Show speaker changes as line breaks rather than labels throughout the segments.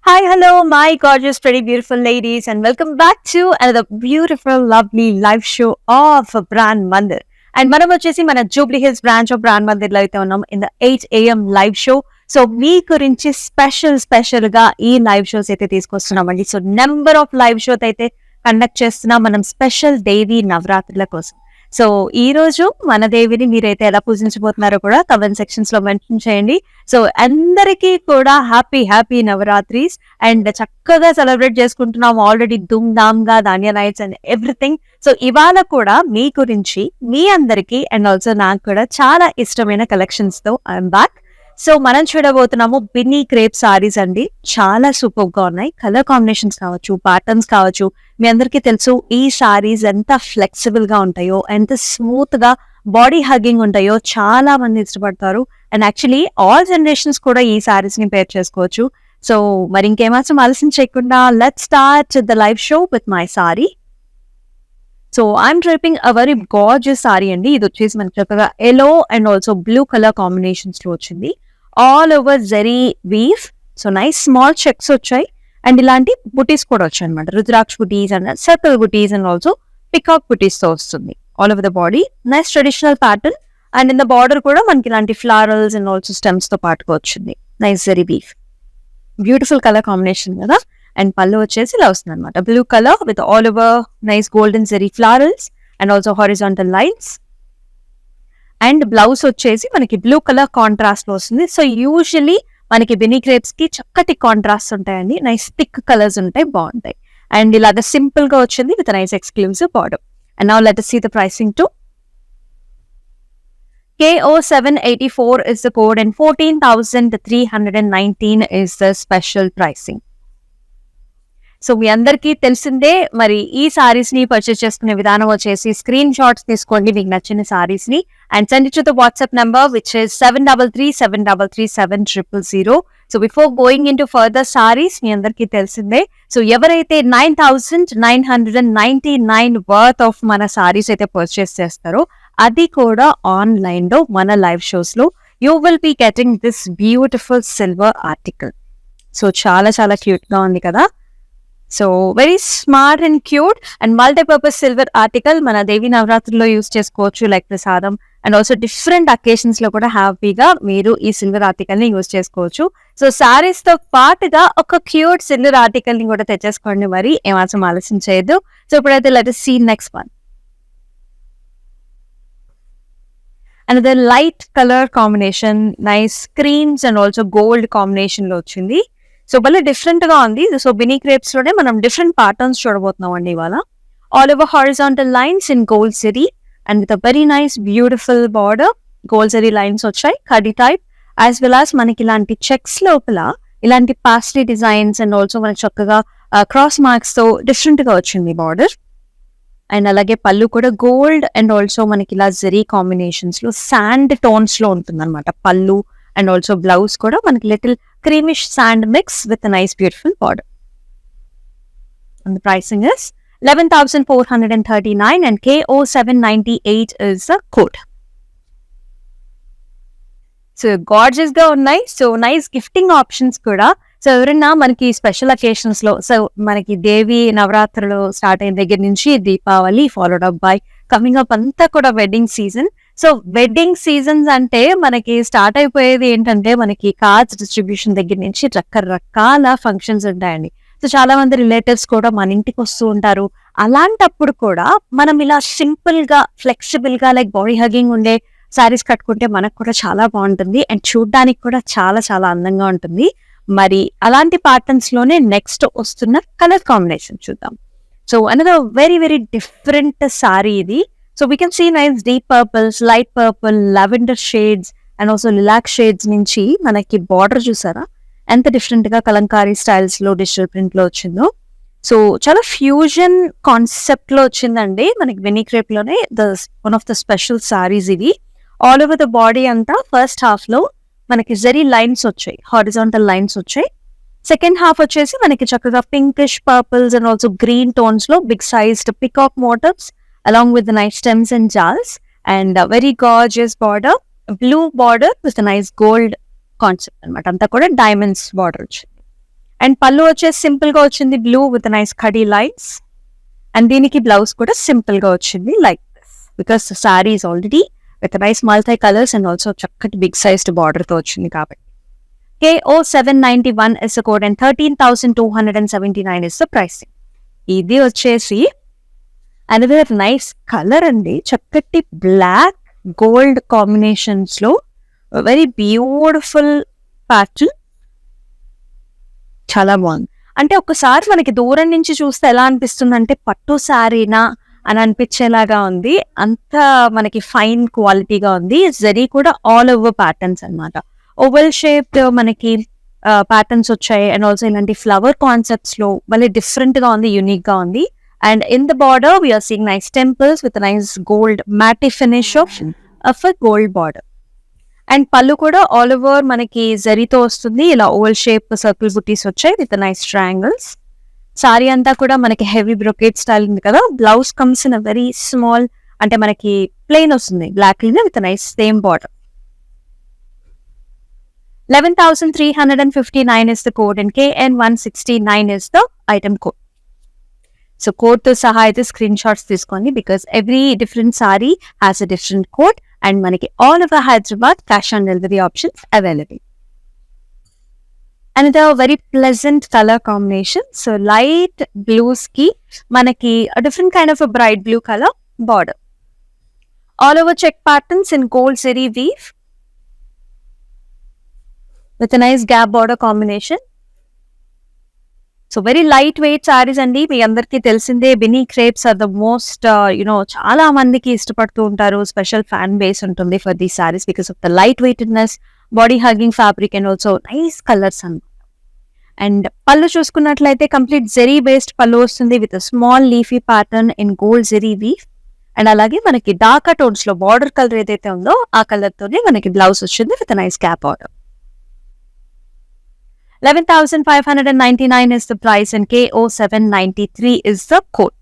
Hi, hello, my gorgeous, pretty, beautiful ladies, and welcome back to another beautiful, lovely live show of Brand Mandir. And మనం వచ్చేసి మన Jubilee Hills branch of Brand Mandir లో అయితే ఉన్నాం in the 8 AM live show. So మీ గురించి special గా ఈ లైవ్ షోస్ అయితే తీసుకొస్తున్నామండి. So number of live shows అయితే కండక్ట్ చేస్తున్నాం మనం స్పెషల్ దేవి నవరాత్రుల కోసం. సో ఈ రోజు మన దేవిని మీరైతే ఎలా పూజించబోతున్నారో కూడా కమెంట్ సెక్షన్స్ లో మెన్షన్ చేయండి. సో అందరికీ కూడా హ్యాపీ నవరాత్రీస్ అండ్ చక్కగా సెలబ్రేట్ చేసుకుంటున్నాం ఆల్రెడీ ధూమ్ ధామ్ గా ధాన్య నైట్స్ అండ్ ఎవ్రీథింగ్. సో ఇవాళ కూడా మీ గురించి మీ అందరికీ అండ్ ఆల్సో నాకు కూడా చాలా ఇష్టమైన కలెక్షన్స్ తో ఐఎమ్ బ్యాక్. సో మనం చూడబోతున్నాము బిన్నీ క్రేప్ సారీస్ అండి. చాలా సూపర్ గా ఉన్నాయి. కలర్ కాంబినేషన్స్ కావచ్చు, ప్యాటర్న్స్ కావచ్చు. మీ అందరికీ తెలుసు ఈ సారీస్ ఎంత ఫ్లెక్సిబుల్ గా ఉంటాయో, ఎంత స్మూత్ గా బాడీ హగ్గింగ్ ఉంటాయో చాలా మంది ఇష్టపడతారు. అండ్ యాక్చువల్లీ ఆల్ జనరేషన్స్ కూడా ఈ సారీస్ ని పేర్ చేసుకోవచ్చు. సో మరి ఇంకేమాత్రం ఆలస్యం చేయకుండా let's start the live show with my sari. So I'm draping a very gorgeous sari అండి. ఇది వచ్చేసి మనకి చక్కగా yellow and also blue colour combinations లో వచ్చింది. All over zari weave. So nice small checks వచ్చాయి అండ్ ఇలాంటి బుటీస్ కూడా వచ్చాయి అనమాట. Rudraksha butis and circle butis and also peacock butis తో వస్తుంది all over the body. Nice traditional pattern and in the border కూడా మనకి ఇలాంటి ఫ్లవరల్స్ అండ్ ఆల్సో స్టెమ్స్ తో పాటుగా వచ్చింది. Nice zari weave, beautiful colour combination కదా. అండ్ పళ్ళు వచ్చేసి ఇలా వస్తుంది అనమాట. Blue colour with all over nice golden zari florals and also horizontal lines. And blouse వచ్చేసి మనకి బ్లూ కలర్ కాంట్రాస్ట్ లో వస్తుంది. సో యూజువలీ మనకి బినీ క్రేప్స్ కి చక్కటి కాంట్రాస్ట్ ఉంటాయండి. నైస్ థిక్ కలర్స్ ఉంటాయి, బాగుంటాయి. అండ్ ఇలాగ సింపుల్ గా వచ్చింది with nice exclusive border. And now let us see the pricing too. KO784 is the code and 14,319 is the special pricing. So మీ అందరికీ తెలిసిందే. మరి ఈ సారీస్ ని పర్చేస్ చేసుకునే విధానం వచ్చేసి స్క్రీన్ షాట్స్ తీసుకోండి మీకు నచ్చిన సారీస్ ని and send it to the WhatsApp number which is 7337337000. So before going in to further saris మీ అందరికీ తెలిసిందే. సో ఎవరైతే 9,999 వర్త్ ఆఫ్ మన సారీస్ అయితే పర్చేస్ చేస్తారో అది కూడా ఆన్లైన్ లో మన లైవ్ షోస్ లో you will be getting this beautiful silver article. So చాలా క్యూట్ గా ఉంది కదా. So very smart and cute and multipurpose silver article మన దేవి నవరాత్రుల్లో యూస్ చేసుకోవచ్చు లైక్ ప్రసాదం అండ్ ఆల్సో డిఫరెంట్ అకేషన్స్ లో కూడా హ్యాపీగా మీరు ఈ సిల్వర్ ఆర్టికల్ ని యూస్ చేసుకోవచ్చు. సో సారీస్ తో పాటుగా ఒక క్యూట్ సిల్వర్ ఆర్టికల్ ని కూడా తెచ్చేసుకోండి. మరి ఏమాత్రం ఆలస్యం చేయొద్దు. సో ఇప్పుడైతే let us see next one. Another light colour combination, nice creams and also gold combination లో వచ్చింది. సో భలే డిఫరెంట్ గా ఉంది. సో బినీ క్రేప్స్ లోనే మనం డిఫరెంట్ ప్యాటర్న్స్ చూడబోతున్నాం అండి ఇవాళ. All over horizontal lines in gold zari and with a very nice beautiful border. Gold zari lines వచ్చాయి కడీ టైప్ యాజ్ వెల్ యాజ్ మనకి ఇలాంటి చెక్స్ లోపల ఇలాంటి పాస్లీ డిజైన్స్ అండ్ ఆల్సో మనకి చక్కగా క్రాస్ మార్క్స్ తో డిఫరెంట్ గా వచ్చింది బార్డర్. అండ్ అలాగే పళ్ళు కూడా గోల్డ్ అండ్ ఆల్సో మనకి ఇలా జరీ కాంబినేషన్స్ లో శాండ్ టోన్స్ లో ఉంటుంది అనమాట పళ్ళు. అండ్ ఆల్సో బ్లౌజ్ కూడా మనకి little creamish sand mix with a nice beautiful border. And the pricing is 11,439 and KO798 is the code. So gorgeous గా ఉన్నాయి. సో నైస్ గిఫ్టింగ్ ఆప్షన్స్ కూడా. సో ఎవరైనా మనకి స్పెషల్ అకేషన్స్ లో సో మనకి దేవి నవరాత్రులు స్టార్ట్ అయిన దగ్గర నుంచి Deepavali followed up by coming up అంతా కూడా wedding season. So wedding seasons అంటే మనకి స్టార్ట్ అయిపోయేది ఏంటంటే మనకి కార్డ్స్ డిస్ట్రిబ్యూషన్ దగ్గర నుంచి రకరకాల ఫంక్షన్స్ ఉంటాయండి. సో చాలా మంది రిలేటివ్స్ కూడా మన ఇంటికి వస్తూ ఉంటారు. అలాంటప్పుడు కూడా మనం ఇలా సింపుల్ గా ఫ్లెక్సిబుల్ గా లైక్ బాడీ హగ్గింగ్ ఉండే సారీస్ కట్టుకుంటే మనకు కూడా చాలా బాగుంటుంది అండ్ చూడడానికి కూడా చాలా అందంగా ఉంటుంది. మరి అలాంటి ప్యాటర్న్స్ లోనే నెక్స్ట్ వస్తున్న కలర్ కాంబినేషన్ చూద్దాం. So another very different sorry ఇది. So we can see nice deep purples, light purple, lavender shades and also lilac shades నుంచి మనకి బార్డర్ చూసారా ఎంత డిఫరెంట్ గా కలంకారీ స్టైల్స్ లో డిజిటల్ ప్రింట్ లో వచ్చిందో. సో చాలా ఫ్యూజన్ కాన్సెప్ట్ లో వచ్చిందండి మనకి బినీ క్రేప్ లోనే one of the special saris ఇది. ఆల్ ఓవర్ ద బాడీ అంతా ఫస్ట్ హాఫ్ లో మనకి జరీ లైన్స్ వచ్చాయి, హారిజాంటల్ లైన్స్ వచ్చాయి. సెకండ్ హాఫ్ వచ్చేసి మనకి చక్కగా pinkish purples and also green tones లో big sized peacock motifs along with the nice stems and jars and a very gorgeous border, blue border with a nice gold concept అనమాట. అంతా కూడా diamonds border వచ్చింది. And pallu వచ్చేసి simple గా వచ్చింది, blue with nice కడీ lines. And దీనికి blouse కూడా సింపుల్ గా వచ్చింది like this, because sorry is already with nice multi colours and also చక్కటి బిగ్ సైజ్డ్ బార్డర్ తో వచ్చింది కాబట్టి. KO791 is the code and 13,279 is the pricing. ఇది వచ్చేసి అనదర్ నైస్ కలర్ అండి, చక్కటి బ్లాక్ గోల్డ్ కాంబినేషన్స్ లో వెరీ బ్యూటిఫుల్ ప్యాటర్న్, చాలా బాగుంది. అంటే ఒక్కసారి మనకి దూరం నుంచి చూస్తే ఎలా అనిపిస్తుంది అంటే పట్టు శారీనా అని అనిపించేలాగా ఉంది, అంత మనకి ఫైన్ క్వాలిటీగా ఉంది. జరీ కూడా ఆల్ ఓవర్ ప్యాటర్న్స్ అనమాట, ఓవెల్ షేప్డ్ మనకి ప్యాటర్న్స్ వచ్చాయి. అండ్ ఆల్సో ఇలాంటి ఫ్లవర్ కాన్సెప్ట్స్ లో మళ్ళీ డిఫరెంట్ గా ఉంది, యూనిక్ గా ఉంది. And in the border we are seeing nice temples with nice gold matte finish of a gold border. And pallu కూడా ఆల్ ఓవర్ మనకి జరీతో వస్తుంది, ఇలా ఓవల్ షేప్ సర్కిల్ బుటీస్ వచ్చాయి విత్ నైస్ ట్రయాంగిల్స్. సారీ అంతా కూడా మనకి హెవీ బ్రొకేట్ స్టైల్ ఉంది కదా. Blouse comes in a very small, అంటే మనకి ప్లెయిన్ వస్తుంది black with nice same border. 11,359 is the code and KN169 is the item code. So code తో సహా అయితే స్క్రీన్ షాట్స్ తీసుకోండి, because every different sari has a different code and మనకి all over Hyderabad cash on delivery options available. And very pleasant colour combination. So light blues కి మనకి different kind of bright blue colour border, all over check patterns in gold zari weave with a nice gap border combination. So very lightweight sarees అండి. మీ అందరికీ తెలిసిందే Binny crepes are the most చాలా మందికి ఇష్టపడుతూ ఉంటారు, స్పెషల్ ఫ్యాన్ బేస్ ఉంటుంది for these saris because of the light weightedness, body hugging fabric and also nice colours అన్నమాట. అండ్ పళ్ళు చూసుకున్నట్లయితే కంప్లీట్ జెరీ బేస్డ్ పళ్ళు వస్తుంది with small leafy pattern in gold zari weave. And అలాగే మనకి డార్క్ టోన్స్ లో బార్డర్ కలర్ ఏదైతే ఉందో ఆ కలర్ తోనే మనకి బ్లౌజ్ వచ్చింది with nice gap border. 11,599 is the price and KO793 is the code.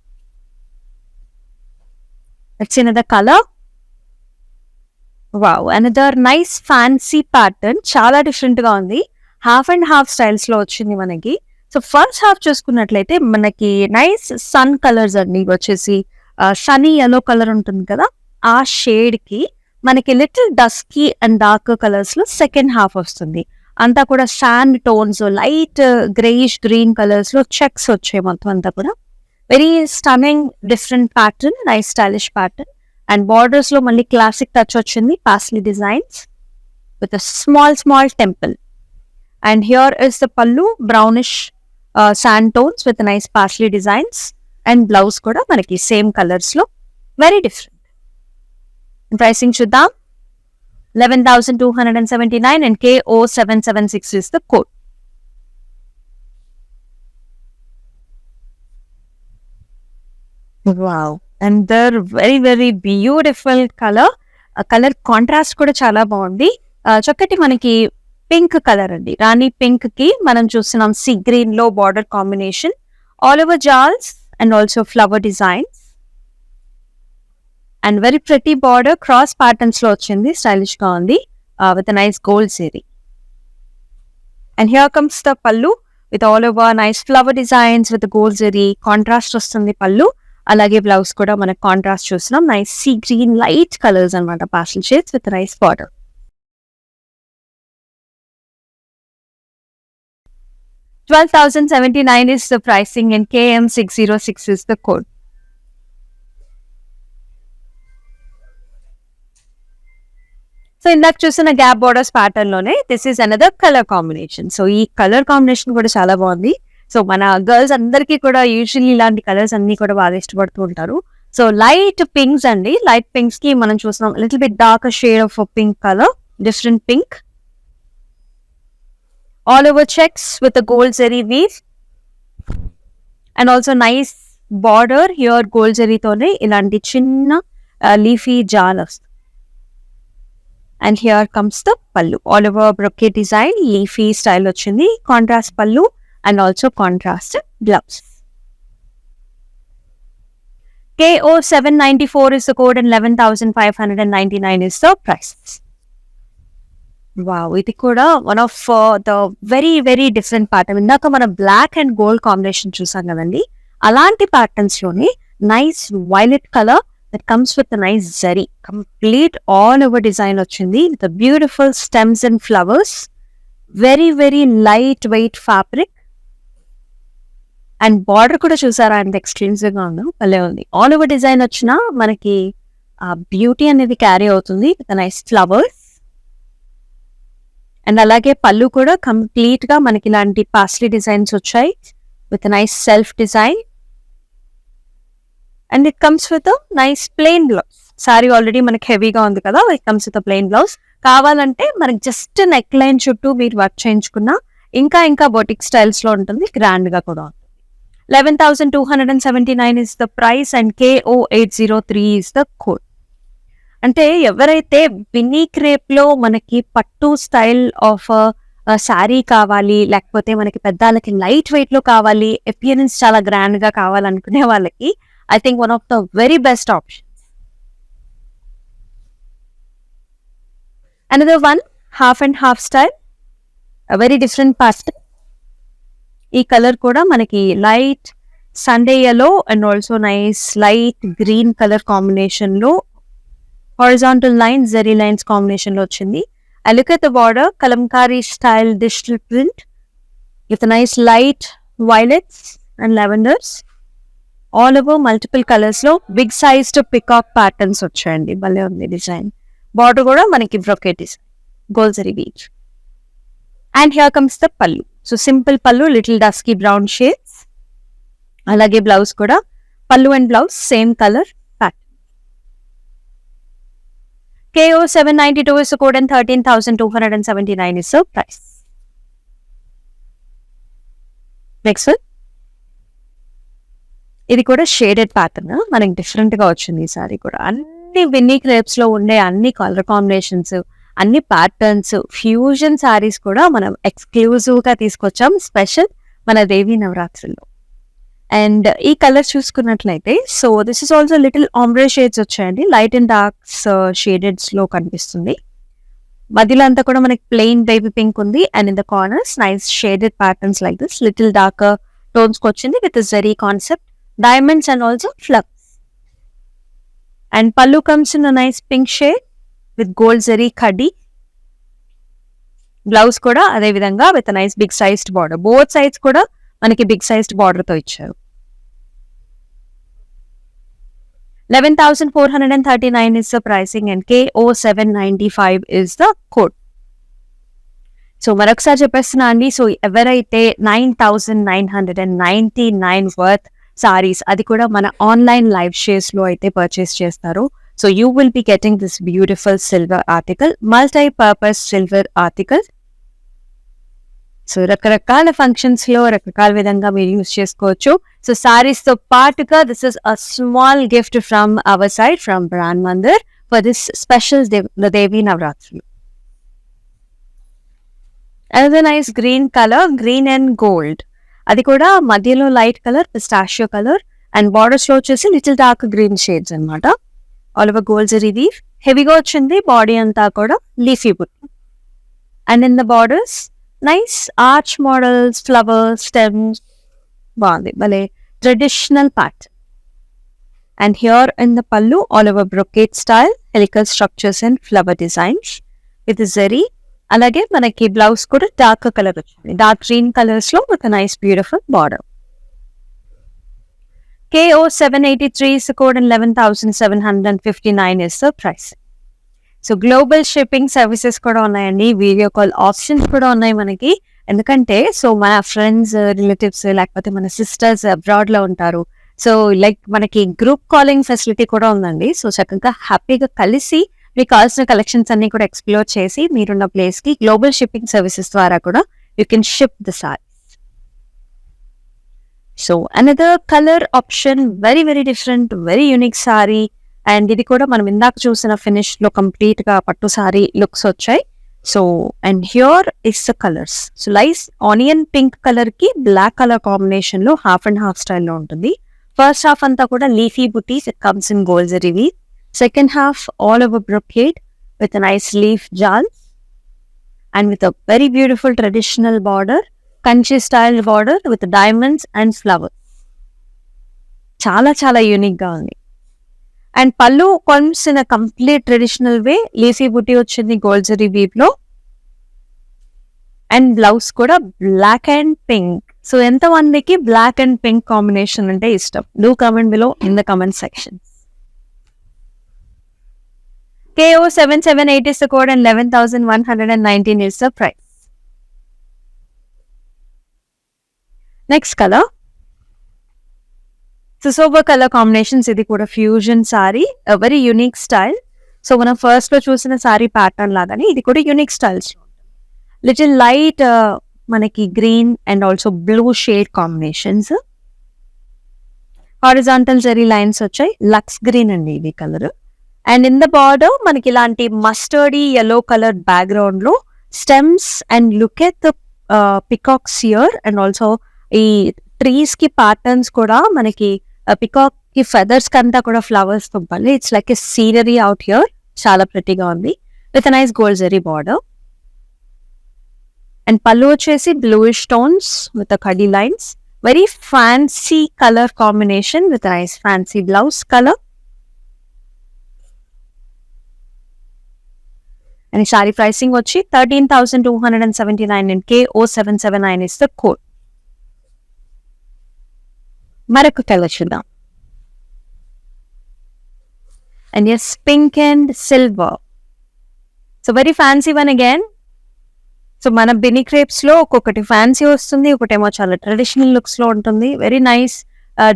Let's see another color. Wow, another nice fancy pattern. చాలా డిఫరెంట్ గా ఉంది, హాఫ్ అండ్ హాఫ్ స్టైల్స్ లో వచ్చింది మనకి. సో ఫస్ట్ హాఫ్ చూసుకున్నట్లయితే మనకి నైస్ సన్ కలర్స్ అండి, వచ్చేసి సనీ ఎల్లో కలర్ ఉంటుంది కదా, ఆ షేడ్ కి మనకి little dusky and dark colours లో సెకండ్ హాఫ్ వస్తుంది. అంతా కూడా sand tones, light greyish green colours లో చెక్స్ వచ్చాయి మొత్తం అంతా కూడా. Very stunning different pattern, nice stylish pattern. And borders లో మళ్ళీ క్లాసిక్ టచ్ వచ్చింది, paisley designs with small temple. And here is the pallu, brownish sand tones with nice paisley designs. And blouse కూడా మనకి సేమ్ కలర్స్ లో very different. Pricing చూద్దాం. 11,279 and KO776 is the code. Wow, and they're very beautiful color. Colour contrast కూడా చాలా బాగుంది. చక్కటి మనకి pink colour అండి, రాణి పింక్ కి మనం చూస్తున్నాం సీ గ్రీన్ లో border combination, all over jaals and also flower designs. And very pretty border cross patterns లో వచ్చింది, స్టైలిష్ గా ఉంది with nice gold zari. And here comes the pallu with all over nice flower designs with gold zari. Contrast వస్తుంది పల్లు, అలాగే blouse కూడా మనకు contrast చూస్తున్నాం, nice sea green light colours అనమాట, pastel shades with nice border. 12,079 is the pricing and KM606 is the code. So ఇందాక చూసిన gap borders pattern లోనే this is another colour combination. So ఈ కలర్ కాంబినేషన్ కూడా చాలా బాగుంది. So మన girls అందరికీ కూడా యూజువల్లీ ఇలాంటి కలర్స్ అన్ని కూడా బాగా ఇష్టపడుతూ ఉంటారు. సో లైట్ పింక్స్ అండి, లైట్ పింక్స్ కి మనం చూస్తున్నాం little bit dark shade of pink colour, different pink, all over checks with gold zari weave and also nice border. Here gold జరీతోనే ఇలాంటి చిన్న లీఫీ జాల్ వస్తుంది. And here comes the pallu, all over brocade design, leafy style వచ్చింది, contrast pallu and also contrast blouse. KO794 is the code and 11,599 is the price. Wow! ఇది కూడా one of the very very different pattern. ఇందాక మనం black and gold combination చూసాం కదండీ! అలాంటి patterns లోనే nice violet colour that comes with nice zari. Complete all over design వచ్చింది. With beautiful stems and flowers. Very very light weight fabric. And border కూడా చూసారా అంత ఎక్స్క్లూజివ్ గా ఉందో భలే ఉంది. ఆల్ ఓవర్ డిజైన్ వచ్చినా మనకి ఆ బ్యూటీ అనేది క్యారీ అవుతుంది విత్ నైస్ ఫ్లవర్స్. అండ్ అలాగే పళ్ళు కూడా కంప్లీట్ గా మనకి ఇలాంటి పాస్లీ డిజైన్స్ వచ్చాయి with nice self design. And it comes with nice plain blouse. Sorry already మనకి హెవీగా ఉంది కదా, it comes with plain blouse. కావాలంటే మనకి జస్ట్ నెక్ లైన్ చుట్టూ మీరు వర్క్ చేయించుకున్నా ఇంకా ఇంకా బొటిక్ స్టైల్స్ లో ఉంటుంది, గ్రాండ్ గా కూడా ఉంటుంది. 11,279 is the price and KO803 is the code. అంటే ఎవరైతే బిన్నీ క్రేప్ లో మనకి పట్టు స్టైల్ ఆఫ్ శారీ కావాలి, లేకపోతే మనకి పెద్దాలకి లైట్ వెయిట్ లో కావాలి, అపియరెన్స్ చాలా గ్రాండ్ గా కావాలనుకునే వాళ్ళకి I think one of the very best option. Another one half and half style, very different pattern. ఈ కలర్ కూడా మనకి light sandy yellow and also nice light green colour combination లో horizontal lines, zari lines combination లో వచ్చింది. I look at the border, kalamkari style digital print with a nice light violets and lavenders. All over multiple colors లో big size తో peacock patterns వచ్చాయండి. భలే ఉంది design. Border కూడా మనకి brocade design, gold zari beach. And here comes the పల్లు. So simple పల్లు, little dusky brown shades. అలాగే బ్లౌజ్ కూడా పల్లు and blouse same colour pattern. KO792 is the code and 13,279 is the price. Next one. ఇది కూడా shaded pattern, మనకి different గా వచ్చింది ఈ సారీ కూడా. అన్ని విన్నీ క్రేప్స్ లో ఉండే అన్ని కలర్ కాంబినేషన్స్, అన్ని ప్యాటర్న్స్, ఫ్యూజన్ సారీస్ కూడా మనం ఎక్స్క్లూజివ్ గా తీసుకొచ్చాం స్పెషల్ మన దేవి నవరాత్రుల్లో. అండ్ ఈ కలర్ చూసుకున్నట్లయితే so this is also little ombre shades వచ్చాయండి. లైట్ అండ్ డార్క్స్ షేడెడ్స్ లో కనిపిస్తుంది. మధ్యలో అంతా కూడా మనకి ప్లెయిన్ బేబీ పింక్ ఉంది. And in the corners nice shaded patterns like this, little darker tones కి వచ్చింది with zari concept, diamonds and also flowers. And pallu comes in nice pink shade with gold zari కడ్డీ. బ్లౌజ్ కూడా అదే విధంగా with nice big sized border. Both sides కూడా మనకి big sized border తో ఇచ్చారు. 11,439 is the pricing and KO795 is the code. So మరొకసారి చెప్పేస్తున్నా అండి. సో ఎవరైతే 9,999 వర్త్ సారీస్, అది కూడా మన ఆన్లైన్ లైవ్ షేర్స్ లో అయితే పర్చేస్ చేస్తారో, so you will be getting this beautiful silver article, multi purpose silver article. So రకరకాల ఫంక్షన్స్ లో రకరకాల విధంగా మీరు యూజ్ చేసుకోవచ్చు. సో సారీస్ తో పాటుగా this is a small gift from our side from brand Mandir for this special Devi Navaratri. Another nice green color, green and gold. అది కూడా మధ్యలో light colour, pistachio colour, and borders లో వచ్చేసి లిటిల్ డార్క్ గ్రీన్ షేడ్స్ అనమాట. All over gold zari weave, హెవీగా వచ్చింది. Body అంతా కూడా leafy butti. And in the borders nice arch models, flowers, stems. బాగుంది, భలే traditional pattern. And here in the pallu all over brocade style, helical structures and flower designs with zari. అలాగే మనకి blouse కూడా dark colour వచ్చింది, డార్క్ గ్రీన్ కలర్స్ లో with nice beautiful border. KO783 is the code and 11,759 is the price. So global shipping services కూడా ఉన్నాయండి, video call options కూడా ఉన్నాయి మనకి. ఎందుకంటే సో మన ఫ్రెండ్స్, రిలేటివ్స్, లేకపోతే మన సిస్టర్స్ అబ్రాడ్ లో ఉంటారు. సో లైక్ మనకి గ్రూప్ కాలింగ్ ఫెసిలిటీ కూడా ఉందండి. సో చక్కగా హ్యాపీగా కలిసి మీకు కావాల్సిన కలెక్షన్స్ అన్ని కూడా ఎక్స్ప్లోర్ చేసి మీరున్న ప్లేస్ కి గ్లోబల్ షిప్పింగ్ సర్వీసెస్ ద్వారా కూడా you can ship the saris. So another colour option, very very different, very unique sorry. And ఇది కూడా మనం ఇందాక చూసిన ఫినిష్ లో కంప్లీట్ గా పట్టు సారీ లుక్స్ వచ్చాయి. So and here is the colours. So లైస్ ఆనియన్ పింక్ కలర్ కి బ్లాక్ కలర్ కాంబినేషన్ లో హాఫ్ అండ్ హాఫ్ స్టైల్లో ఉంటుంది. ఫస్ట్ హాఫ్ అంతా కూడా leafy butis, it comes in gold zari weave. Second half all over brocade with nice leaf jaals. and with a very beautiful traditional border, country style border with diamonds and flowers. చాలా చాలా unique గా ఉంది. And పళ్ళు comes in a complete traditional way. లేసీ బుట్టి వచ్చింది gold zari weave లో. And blouse కూడా black and pink. So ఎంతమందికి బ్లాక్ అండ్ పింక్ కాంబినేషన్ అంటే ఇష్టం? Do comment below in the comment section. KO778 is the code and 11,119 is the price. Next color. So sober color combinations, ఇది కూడా fusion sorry, a very unique style. So మనం first లో చూసిన sorry pattern లాగానే ఇది కూడా unique styles. Little light మనకి green and also blue shade combinations. Horizontal zari lines వచ్చాయి. లక్స్ గ్రీన్ అండి ఇది colour. And in the border మనకి ఇలాంటి మస్టర్డీ yellow కలర్ బ్యాక్గ్రౌండ్ లో stems and look at the peacocks here. And also ఈ trees కి patterns కూడా మనకి పికాక్ కి ఫెదర్స్ కంతా కూడా ఫ్లవర్స్ పంపాలి. It's like a scenery out here. చాలా ప్రెటీగా ఉంది with nice gold zari border. And pallu వచ్చేసి బ్లూయిష్ టోన్స్ విత్ కడీ lines. Very fancy colour combination with nice fancy blouse colour. And sari pricing వచ్చి 13,279 and KO779 is the code. మరొక colour చూద్దాం. And yes pink and silver. So very fancy one again. So మన Binny crepes లో ఒక్కొక్కటి fancy వస్తుంది, ఒకటేమో చాలా traditional looks లో ఉంటుంది. Very nice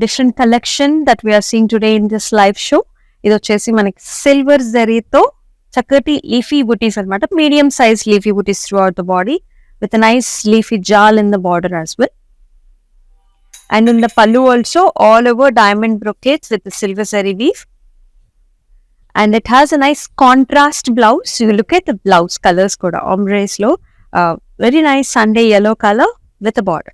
different collection that we're seeing today in this live show. ఇది వచ్చేసి మనకి సిల్వర్ జరీతో చక్కటి లీఫీ బుటీస్ అనమాట. Medium size leafy butis throughout the body with nice leafy jaal in the border as well. And in the pallu also all over diamond brocades with the silver zari weave. And it has a nice contrast blouse. You look at the blouse colors kuda ombres lo very nice Sunday yellow color with a border.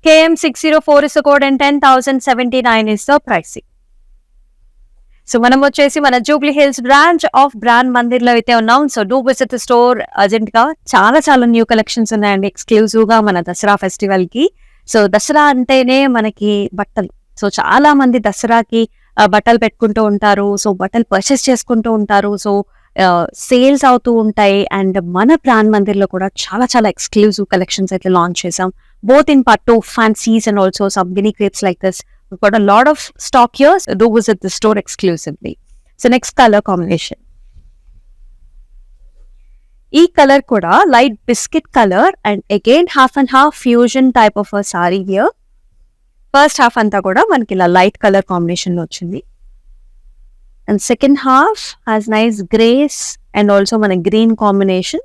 KM604 is the code and 10,079 is the pricing. So మనం వచ్చేసి మన Jubilee Hills branch of Brand Mandir లో అయితే ఉన్నాం. So do visit the store urgent గా. చాలా చాలా new collections ఉన్నాయండి ఎక్స్క్లూజివ్ గా మన దసరా ఫెస్టివల్ కి. సో దసరా అంటేనే మనకి బట్టలు. సో చాలా మంది దసరాకి బట్టలు పెట్టుకుంటూ ఉంటారు. సో బట్టలు పర్చేస్ చేసుకుంటూ ఉంటారు. సో సేల్స్ అవుతూ ఉంటాయి. అండ్ మన బ్రాండ్ మందిర్ లో కూడా చాలా చాలా ఎక్స్క్లూజివ్ కలెక్షన్స్ అయితే లాంచ్ చేసాం. బోత్ ఇన్ పట్టు, fancies and also some mini crepes like this. We've got a lot of stock here, so do visit the store exclusively. So next color combination. E color kuda light biscuit color and again half and half fusion type of a saree here. First half anta kuda manaki ila light color combination lo ochindi. And second half has nice grays and also mana green combination.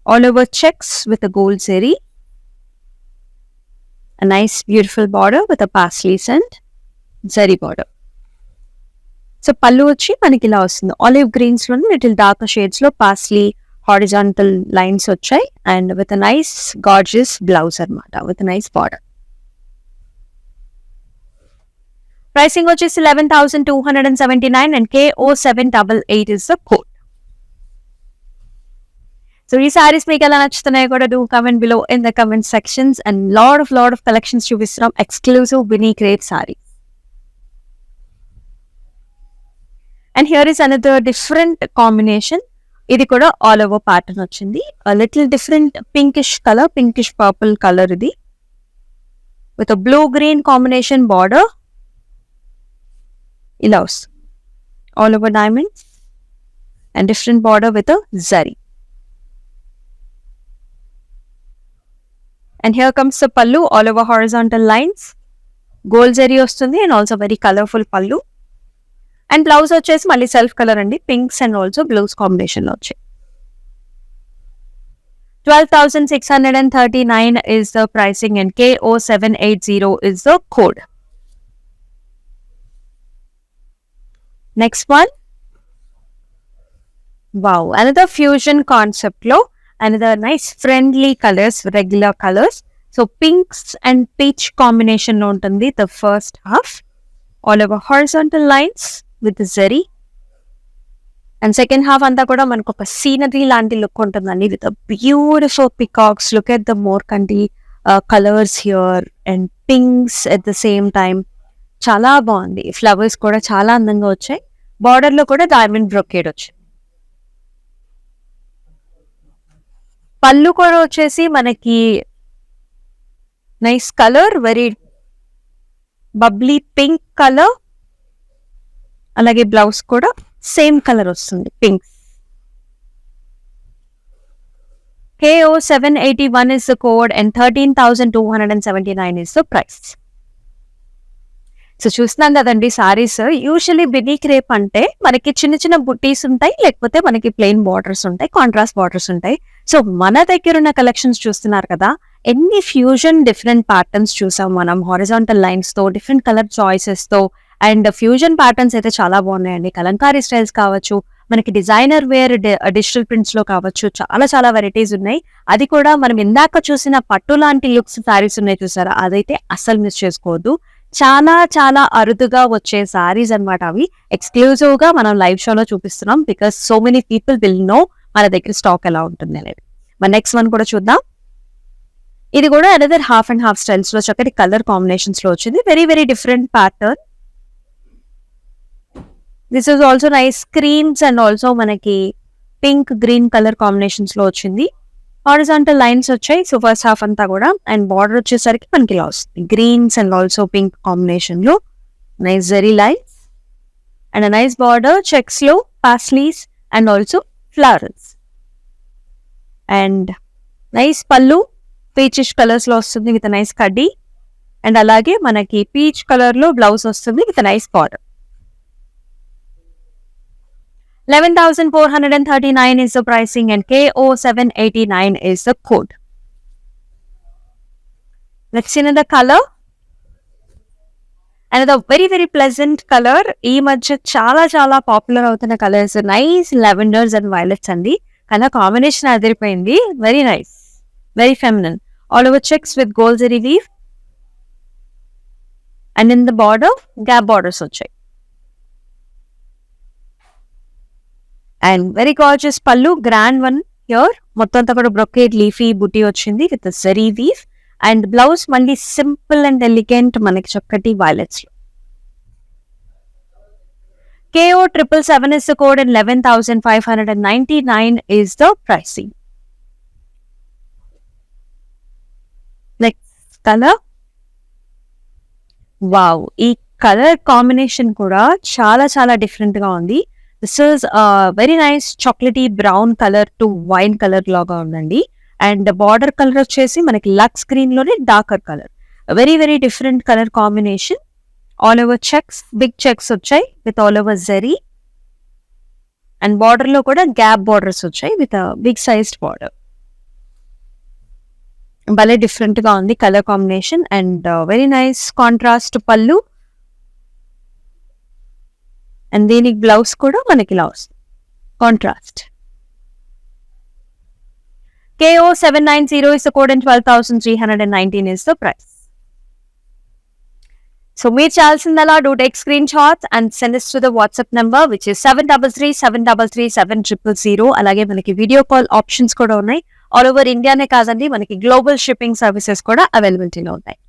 All over checks with a gold zari. A nice beautiful border with a parsley and zari border. So pallu వచ్చి మనకి ఇలా వస్తుంది. Olive greens లో little dark shades లో paisley horizontal lines వచ్చాయి and with nice gorgeous blouse అన్నమాట with nice border. Pricing వచ్చేసి 11,279 and KO788 is the code. So ఈ సారీస్ మీకు ఎలా నచ్చుతున్నాయో కూడా do comment below in the comment sections. And lot of collections చూపిస్తున్నాం exclusive Binny crepe sari. And here is another different combination. ఇది కూడా ఆల్ ఓవర్ ప్యాటర్న్ వచ్చింది. Little different pinkish colour, pinkish purple colour ఇది with blue green combination border. ఇలా వస్తుంది all over diamonds and different border with zari. And here comes the pallu, all over horizontal lines. Gold zari వస్తుంది and also very colorful pallu. And blouse వచ్చేసి మళ్ళీ self colour అండి. Pinks and also blues combination లో వచ్చాయి. 12,639 is the pricing and KO780 is the code. Next one. Wow, another fusion concept lo. Another nice friendly colors, regular colors. So pinks and peach combination lo untundi the first half. All over horizontal lines with the zari. And second half అంతా కూడా మనకు ఒక scenery లాంటి look ఉంటుందండి with beautiful peacocks. Look at the mor kanti colours here and pinks at the same time. చాలా బాగుంది. Flowers కూడా చాలా అందంగా వచ్చాయి. బార్డర్ లో కూడా డైమండ్ బ్రొకేడ్ వచ్చింది. పళ్ళు కూడా వచ్చేసి మనకి nice colour, very bubbly pink colour. అలాగే బ్లౌజ్ కూడా సేమ్ కలర్ వస్తుంది, pink. KO781 is the code and 13,279 is the price. So చూస్తున్నాం కదండి సారీస్. యూజువల్లీ బినీ క్రేప్ అంటే మనకి చిన్న చిన్న బుట్టీస్ ఉంటాయి, లేకపోతే మనకి ప్లెయిన్ బార్డర్స్ ఉంటాయి, కాంట్రాస్ట్ బార్డర్స్ ఉంటాయి. సో మన దగ్గర ఉన్న కలెక్షన్స్ చూస్తున్నారు కదా, ఎన్ని ఫ్యూజన్ డిఫరెంట్ ప్యాటర్న్స్ చూసాం మనం, హారిజాంటల్ లైన్స్ తో, డిఫరెంట్ కలర్ చాయిసెస్ తో. అండ్ ఫ్యూజన్ ప్యాటర్న్స్ అయితే చాలా బాగున్నాయండి. కలంకారీ స్టైల్స్ కావచ్చు, మనకి డిజైనర్ వేర్ డిజిటల్ ప్రింట్స్ లో కావచ్చు, చాలా చాలా వెరైటీస్ ఉన్నాయి. అది కూడా మనం ఇందాక చూసిన పట్టు లాంటి లుక్స్ సారీస్ ఉన్నాయి చూసారా, అదైతే అస్సలు మిస్ చేసుకోవద్దు. చాలా చాలా అరుదుగా వచ్చే సారీస్ అన్నమాట అవి. ఎక్స్క్లూజివ్ గా మనం లైవ్ షోలో చూపిస్తున్నాం, because so many people will know మన దగ్గర స్టాక్ ఎలా ఉంటుంది అనేది. మన నెక్స్ట్ వన్ కూడా చూద్దాం. ఇది కూడా another half and half styles లో చక్కటి కలర్ కాంబినేషన్స్ లో వచ్చింది. Very very different pattern. This is also nice creams and also మనకి పింక్ గ్రీన్ కలర్ కాంబినేషన్స్ లో వచ్చింది. హారిజాంటల్ లైన్స్ వచ్చాయి. సో ఫస్ట్ హాఫ్ అంతా కూడా. అండ్ బార్డర్ వచ్చేసరికి మనకి ఇలా వస్తుంది, greens and also pink combination లో. Nice zari lines and nice border, checks లో paisleys and also flowers. And nice pallu peachish colours లో వస్తుంది విత్ నైస్ కడ్డీ. అండ్ అలాగే మనకి పీచ్ కలర్ లో బ్లౌజ్ వస్తుంది with nice border. 11,439 is the pricing and KO789 is the code. Let's see another color. Another very very pleasant color. ఈ మధ్య చాలా చాలా పాపులర్ అవుతున్న colours nice lavenders and violets అండి. కలర్ కాంబినేషన్ అదిరిపోయింది. Very nice, very feminine. All over checks with gold zari weave. And in the border gap borders వచ్చాయి. And very gorgeous pallu, grand one here. మొత్తం అంతా కూడా బ్రొకేడ్ లీఫీ బుటీ వచ్చింది with zari weave. And blouse మళ్ళీ simple and elegant మనకి చక్కటి violets లో. KO777 is the code and 11,599 is the pricing. Next color. వావ్, ఈ కలర్ కాంబినేషన్ కూడా చాలా చాలా డిఫరెంట్ గా ఉంది. This is very nice chocolatey brown colour to wine colour లాగా ఉందండి. అండ్ బార్డర్ కలర్ వచ్చేసి మనకి లక్స్ గ్రీన్ లోనే darker colour. Very very different colour combination. All over checks, big checks వచ్చాయి with all over zari. And border లో కూడా gap borders వచ్చాయి విత్ బిగ్ సైజ్డ్ బార్డర్. భలే డిఫరెంట్ గా ఉంది colour combination. And very nice contrast పళ్ళు. And దీనికి blouse కూడా మనకి ఇలా వస్తుంది contrast. KO790 is the code and 12,319 is the price. So మీరు చేయాల్సిందలా do take screenshots and send us to the WhatsApp number which is 7337337000. అలాగే మనకి వీడియో కాల్ ఆప్షన్స్ కూడా ఉన్నాయి. ఆల్ ఓవర్ ఇండియానే కాదండి, మనకి గ్లోబల్ షిప్పింగ్ సర్వీసెస్ కూడా అవైలబిలిటీలో ఉంటాయి.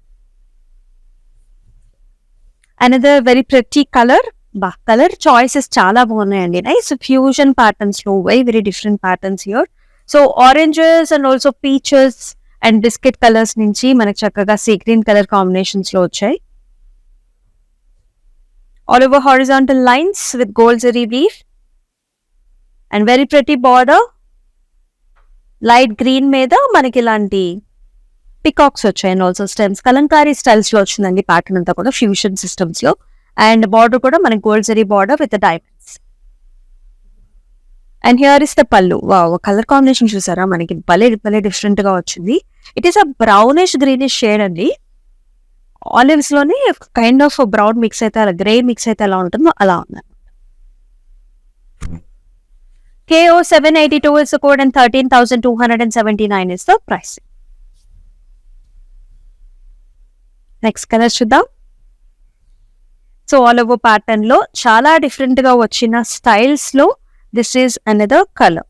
Another very pretty colour. Colour choices చాలా బాగున్నాయండి. నైస్ ఫ్యూజన్ ప్యాటర్న్స్ లో very very different patterns here. So oranges and also peaches and biscuit colours నుంచి మనకి చక్కగా సీ గ్రీన్ కలర్ కాంబినేషన్స్ లో వచ్చాయి. All over horizontal lines with gold zari weave and very pretty border. Light green మీద మనకి ఇలాంటి peacocks వచ్చాయి and also stems. Kalamkari styles లో వచ్చిందండి ప్యాటర్న్ అంతా కూడా ఫ్యూషన్ సిస్టమ్స్ లో. అండ్ బార్డర్ కూడా మనకి gold zari border with diamonds. And here is the పళ్ళు. వావ్, కలర్ కాంబినేషన్ చూసారా, మనకి భలే భలే డిఫరెంట్ గా వచ్చింది. It is a brownish greenish shade అండి. ఆలివ్స్ లోనే కైండ్ ఆఫ్ బ్రౌన్ మిక్స్ అయితే అలా, గ్రే మిక్స్ అయితే ఎలా ఉంటుందో అలా ఉంది. KO782 is the code and 13,279 is the price. Next colour చూద్దాం. సో ఆల్ ఓవర్ ప్యాటర్న్ లో చాలా డిఫరెంట్ గా వచ్చిన స్టైల్స్ లో this is another colour.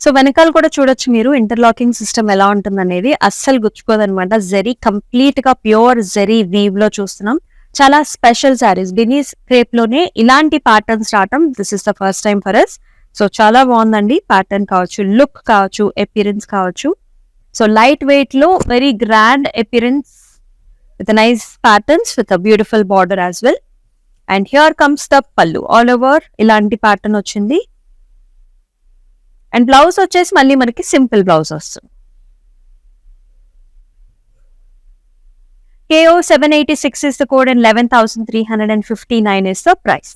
So వెనకాల కూడా చూడొచ్చు మీరు ఇంటర్లాకింగ్ సిస్టమ్ ఎలా ఉంటుంది అనేది. అస్సలు గుచ్చుకోదనమాట. జరీ కంప్లీట్ గా ప్యూర్ జరీ వీవ్ లో చూస్తున్నాం. చాలా స్పెషల్ శారీస్ బినీస్ క్రేప్ లోనే ఇలాంటి ప్యాటర్న్స్ రావటం this is the first time for us. So చాలా బాగుందండి. ప్యాటర్న్ కావచ్చు, లుక్ కావచ్చు, అపిరెన్స్ కావచ్చు. సో లైట్ వెయిట్ లో very grand appearance with nice patterns with a beautiful border as well. And here comes the pallu. All over ఇలాంటి pattern వచ్చింది. And blouse వచ్చేసి మళ్ళీ మనకి సింపుల్ బ్లౌజ్ వస్తుంది. KO 786 is the code and 11,359 is the price.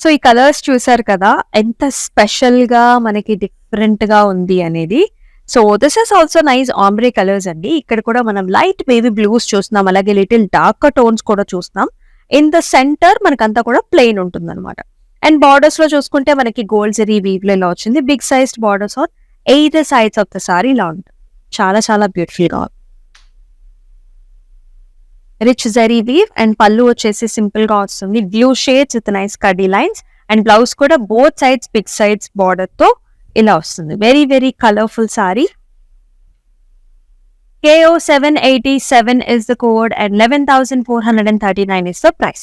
So ఈ colours చూసారు కదా ఎంత స్పెషల్ గా మనకి డిఫరెంట్ గా ఉంది అనేది. So this is also nice ombre colours అండి. ఇక్కడ కూడా మనం లైట్ బేబీ బ్లూస్ చూస్తున్నాం, అలాగే లిటిల్ డార్క్ టోన్స్ కూడా చూస్తున్నాం. ఇన్ ద సెంటర్ మనకంతా కూడా ప్లెయిన్ ఉంటుంది అనమాట. అండ్ బార్డర్స్ లో చూసుకుంటే మనకి గోల్డ్ జరీ వీవ్ లో ఇలా వచ్చింది. Big sized borders are 8 sides of the sari ఇలా ఉంటుంది. చాలా చాలా బ్యూటిఫుల్ గా ఉంది. Rich zari weave and pallu వచ్చేసి సింపుల్ గా వస్తుంది. బ్లూ షేడ్స్ విత్ నైస్ కడీ లైన్స్. అండ్ బ్లౌజ్ కూడా both sides big sides border తో ఇలా వస్తుంది. Very very colourful sari. KO 787 is the code and 11,439 is the price.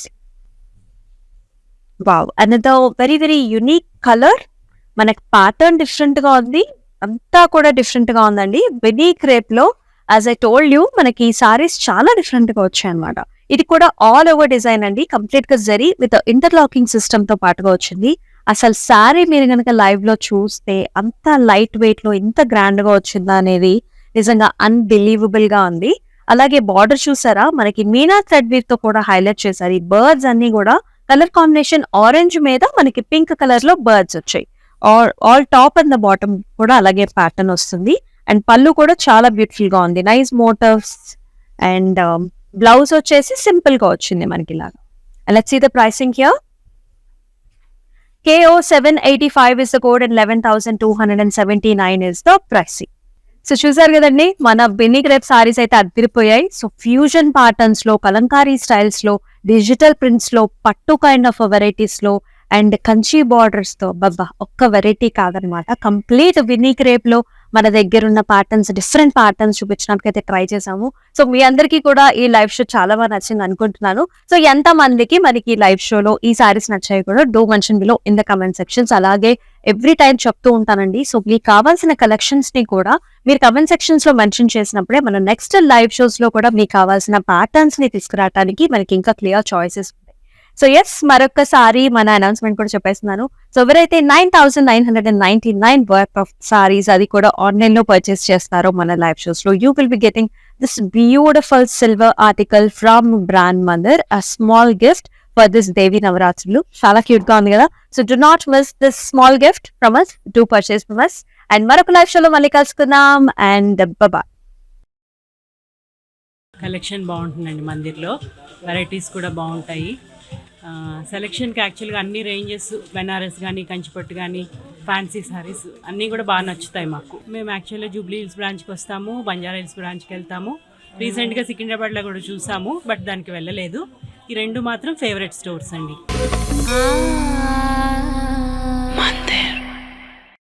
Wow, another very very unique color. మనకి pattern different గా ఉంది, అంతా కూడా డిఫరెంట్ గా ఉందండి. బెనీ క్రేప్ లో యాజ్ ఐ టోల్డ్ యూ మనకి ఈ సారీస్ చాలా డిఫరెంట్ గా వచ్చాయి అనమాట. ఇది కూడా ఆల్ ఓవర్ డిజైన్ అండి. కంప్లీట్ గా జరీ విత్ ఇంటర్లాకింగ్ సిస్టమ్ తో పాటుగా వచ్చింది. అసలు సారీ మీరు కనుక లైవ్ లో చూస్తే అంత లైట్ వెయిట్ లో ఇంత గ్రాండ్ గా వచ్చిందా అనేది నిజంగా అన్బిలీవబుల్ గా ఉంది. అలాగే బార్డర్ చూసారా మనకి మీనా థ్రెడ్ వీవ్ తో కూడా హైలైట్ చేశారు. ఈ బర్డ్స్ అన్ని కూడా కలర్ కాంబినేషన్ ఆరెంజ్ మీద మనకి పింక్ కలర్ లో బర్డ్స్ వచ్చాయి. All top and the bottom కూడా అలాగే ప్యాటర్న్ వస్తుంది. అండ్ పళ్ళు కూడా చాలా బ్యూటిఫుల్ గా ఉంది. నైస్ మోటివ్స్ అండ్ బ్లౌజ్ వచ్చేసి సింపుల్ గా వచ్చింది మనకి ఇలాగా. And let's see the pricing here. KO 785 is the code and 11,279 is the pricing. So చూసారు కదండి మన బెన్నీ క్రేప్ సారీస్ అయితే అదిరిపోయాయి. సో ఫ్యూజన్ ప్యాటర్న్స్ లో, కలంకారీ స్టైల్స్ లో, డిజిటల్ ప్రింట్స్ లో, పట్టు కైండ్ ఆఫ్ వెరైటీస్ లో అండ్ కంచి బార్డర్స్ తో బాబా ఒక్క వెరైటీ కాదనమాట. కంప్లీట్ బెన్నీ క్రేప్ లో మన దగ్గర ఉన్న ప్యాటర్న్స్, డిఫరెంట్ ప్యాటర్న్స్ చూపించడానికి అయితే ట్రై చేసాము. సో మీ అందరికీ కూడా ఈ లైవ్ షో చాలా బాగా నచ్చింది అనుకుంటున్నాను. సో ఎంత మందికి మనకి లైవ్ షోలో ఈ సారీస్ నచ్చాయి కూడా do mention below in the comment sections. అలాగే ఎవ్రీ టైం చెప్తూ ఉంటానండి. సో మీకు కావాల్సిన కలెక్షన్స్ ని కూడా మీరు కమెంట్ సెక్షన్స్ లో మెన్షన్ చేసినప్పుడే మన నెక్స్ట్ లైవ్ షోస్ లో కూడా మీకు కావాల్సిన ప్యాటర్న్స్ ని తీసుకురావడానికి మనకి ఇంకా క్లియర్ చాయిసెస్ ఉంటాయి. సో ఎస్, మరొకసారి మన అనౌన్స్మెంట్ కూడా చెప్పేస్తున్నాను. సో ఎవరైతే 9,999 వర్త్ ఆఫ్ సారీస్ అది కూడా ఆన్లైన్ లో పర్చేస్ చేస్తారో మన లైవ్ షోస్ లో, you will be getting this beautiful silver article from brand Mandir, a small gift for this Devi నవరాత్రులు. చాలా క్యూట్ గా ఉంది కదా. So do not miss this small gift from us, do purchase from us. And మరొక live షోలో మళ్ళీ కలుసుకుందాం. And bye.
Collection బాగుంటుందండి మందిర్లో, వెరైటీస్ కూడా బాగుంటాయి. సెలెక్షన్కి యాక్చువల్గా అన్ని రేంజెస్, బెనారస్ కానీ, కంచిపట్టు కానీ, ఫ్యాన్సీ సారీస్ అన్నీ కూడా బాగా నచ్చుతాయి మాకు. మేము యాక్చువల్గా జూబ్లీ హిల్స్ బ్రాంచ్కి వస్తాము, బంజారా హిల్స్ బ్రాంచ్కి వెళ్తాము. రీసెంట్గా సికింద్రాబాద్లో కూడా చూసాము, బట్ దానికి వెళ్ళలేదు. ఈ రెండు మాత్రం ఫేవరెట్ స్టోర్స్ అండి.